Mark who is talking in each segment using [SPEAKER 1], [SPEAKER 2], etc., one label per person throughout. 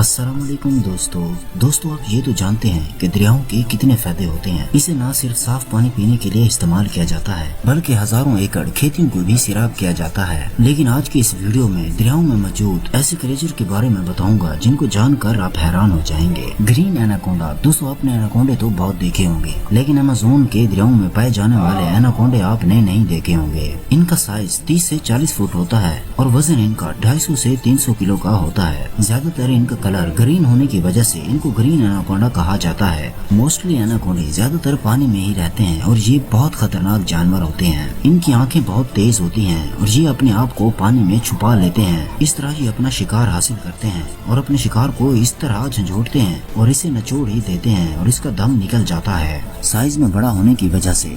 [SPEAKER 1] السلام علیکم دوستو آپ یہ تو جانتے ہیں کہ دریاؤں کے کتنے فائدے ہوتے ہیں۔ اسے نہ صرف صاف پانی پینے کے لیے استعمال کیا جاتا ہے بلکہ ہزاروں ایکڑ کھیتیوں کو بھی سیراب کیا جاتا ہے۔ لیکن آج کی اس ویڈیو میں دریاؤں میں موجود ایسے کریچر کے بارے میں بتاؤں گا جن کو جان کر آپ حیران ہو جائیں گے۔ گرین ایناکونڈا۔ دوستو آپ نے ایناکونڈے تو بہت دیکھے ہوں گے، لیکن امازون کے دریاؤں میں پائے جانے والے ایناکونڈے آپ نے نہیں دیکھے ہوں گے۔ ان کا سائز 30 سے 40 فٹ ہوتا ہے اور وزن ان کا 250 سے 300 کلو کا ہوتا ہے۔ زیادہ تر ان کا کلر گرین ہونے کی وجہ سے ان کو گرین ایناکونڈا کہا جاتا ہے۔ موسٹلی ایناکونڈے زیادہ تر پانی میں ہی رہتے ہیں اور یہ بہت خطرناک جانور ہوتے ہیں۔ ان کی آنکھیں بہت تیز ہوتی ہیں اور یہ اپنے آپ کو پانی میں چھپا لیتے ہیں۔ اس طرح یہ اپنا شکار حاصل کرتے ہیں اور اپنے شکار کو اس طرح جھنجھوڑتے ہیں اور اسے نچوڑ ہی دیتے ہیں اور اس کا دم نکل جاتا ہے۔ سائز میں بڑا ہونے کی وجہ سے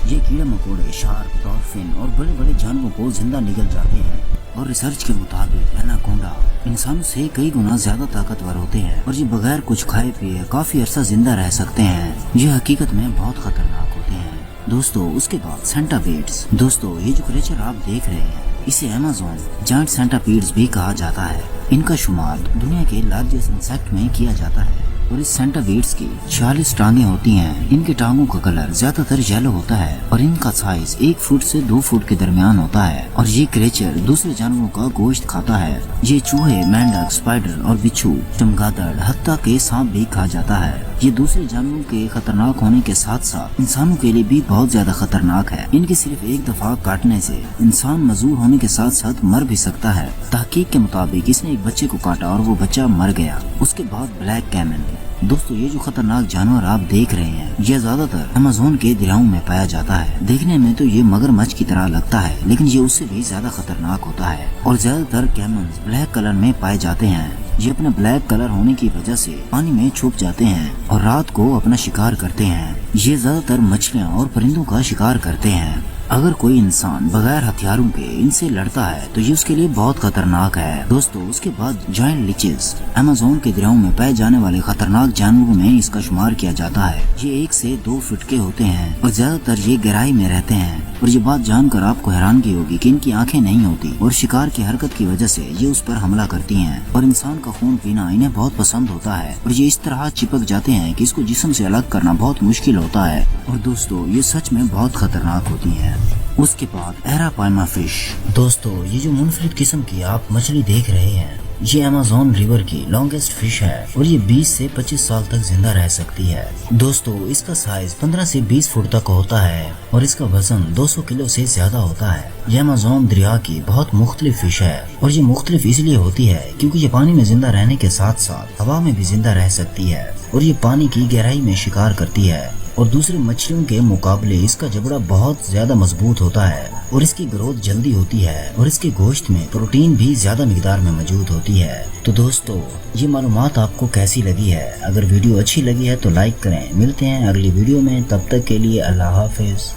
[SPEAKER 1] یہ کیڑے مکوڑے، شارک، ڈالفن اور بڑے بڑے جانوروں کو زندہ نگل جاتے ہیں۔ اور ریسرچ کے مطابق ایناکونڈا انسانوں سے کئی گنا زیادہ طاقتور ہوتے ہیں اور یہ بغیر کچھ کھائے پیے کافی عرصہ زندہ رہ سکتے ہیں۔ یہ حقیقت میں بہت خطرناک ہوتے ہیں۔ دوستو اس کے بعد سینٹاپیڈز۔ دوستو یہ جو کریچر آپ دیکھ رہے ہیں اسے امازون جائنٹ سینٹاپیڈز بھی کہا جاتا ہے۔ ان کا شمار دنیا کے لارجسٹ انسیکٹ میں کیا جاتا ہے اور اس سینٹاپیڈز کی 46 ٹانگیں ہوتی ہیں۔ ان کے ٹانگوں کا کلر زیادہ تر یلو ہوتا ہے اور ان کا سائز 1 فٹ سے 2 فٹ کے درمیان ہوتا ہے اور یہ کریچر دوسرے جانوروں کا گوشت کھاتا ہے۔ یہ چوہے، مینڈک، اسپائڈر اور بچھو، چمگادڑ، حتیٰ کہ سانپ بھی کھا جاتا ہے۔ یہ دوسرے جانوروں کے خطرناک ہونے کے ساتھ ساتھ انسانوں کے لیے بھی بہت زیادہ خطرناک ہے۔ ان کے صرف ایک دفعہ کاٹنے سے انسان مزور ہونے کے ساتھ ساتھ مر بھی سکتا ہے۔ تحقیق کے مطابق اس نے ایک بچے کو کاٹا اور وہ بچہ مر گیا۔ اس کے بعد بلیک کیمن۔ دوستو یہ جو خطرناک جانور آپ دیکھ رہے ہیں یہ زیادہ تر امازون کے دریاؤں میں پایا جاتا ہے۔ دیکھنے میں تو یہ مگرمچھ کی طرح لگتا ہے لیکن یہ اس سے بھی زیادہ خطرناک ہوتا ہے اور زیادہ تر کیمنز بلیک کلر میں پائے جاتے ہیں۔ یہ اپنا بلیک کلر ہونے کی وجہ سے پانی میں چھپ جاتے ہیں اور رات کو اپنا شکار کرتے ہیں۔ یہ زیادہ تر مچھلیاں اور پرندوں کا شکار کرتے ہیں۔ اگر کوئی انسان بغیر ہتھیاروں کے ان سے لڑتا ہے تو یہ اس کے لیے بہت خطرناک ہے۔ دوستو اس کے بعد جائنٹ لیچز۔ امازون کے دریاؤں میں پائے جانے والے خطرناک جانوروں میں اس کا شمار کیا جاتا ہے۔ یہ 1 سے 2 فٹ کے ہوتے ہیں اور زیادہ تر یہ گہرائی میں رہتے ہیں اور یہ بات جان کر آپ کو حیرانگی ہوگی کہ ان کی آنکھیں نہیں ہوتی اور شکار کی حرکت کی وجہ سے یہ اس پر حملہ کرتی ہیں اور انسان کا خون پینا انہیں بہت پسند ہوتا ہے اور یہ اس طرح چپک جاتے ہیں کہ اس کو جسم سے الگ کرنا بہت مشکل ہوتا ہے اور دوستو یہ سچ میں بہت خطرناک ہوتی ہیں۔ اس کے بعد ایراپائما فش۔ دوستو یہ جو منفرد قسم کی آپ مچھلی دیکھ رہے ہیں یہ امازون ریور کی لانگسٹ فش ہے اور یہ 20 سے 25 سال تک زندہ رہ سکتی ہے۔ دوستو اس کا سائز 15 سے 20 فٹ تک ہوتا ہے اور اس کا وزن 200 کلو سے زیادہ ہوتا ہے۔ یہ امازون دریا کی بہت مختلف فش ہے اور یہ مختلف اس لیے ہوتی ہے کیونکہ یہ پانی میں زندہ رہنے کے ساتھ ساتھ ہوا میں بھی زندہ رہ سکتی ہے اور یہ پانی کی گہرائی میں شکار کرتی ہے اور دوسرے مچھلیوں کے مقابلے اس کا جبڑا بہت زیادہ مضبوط ہوتا ہے اور اس کی گروتھ جلدی ہوتی ہے اور اس کے گوشت میں پروٹین بھی زیادہ مقدار میں موجود ہوتی ہے۔ تو دوستو یہ معلومات آپ کو کیسی لگی ہے؟ اگر ویڈیو اچھی لگی ہے تو لائک کریں۔ ملتے ہیں اگلی ویڈیو میں، تب تک کے لیے اللہ حافظ۔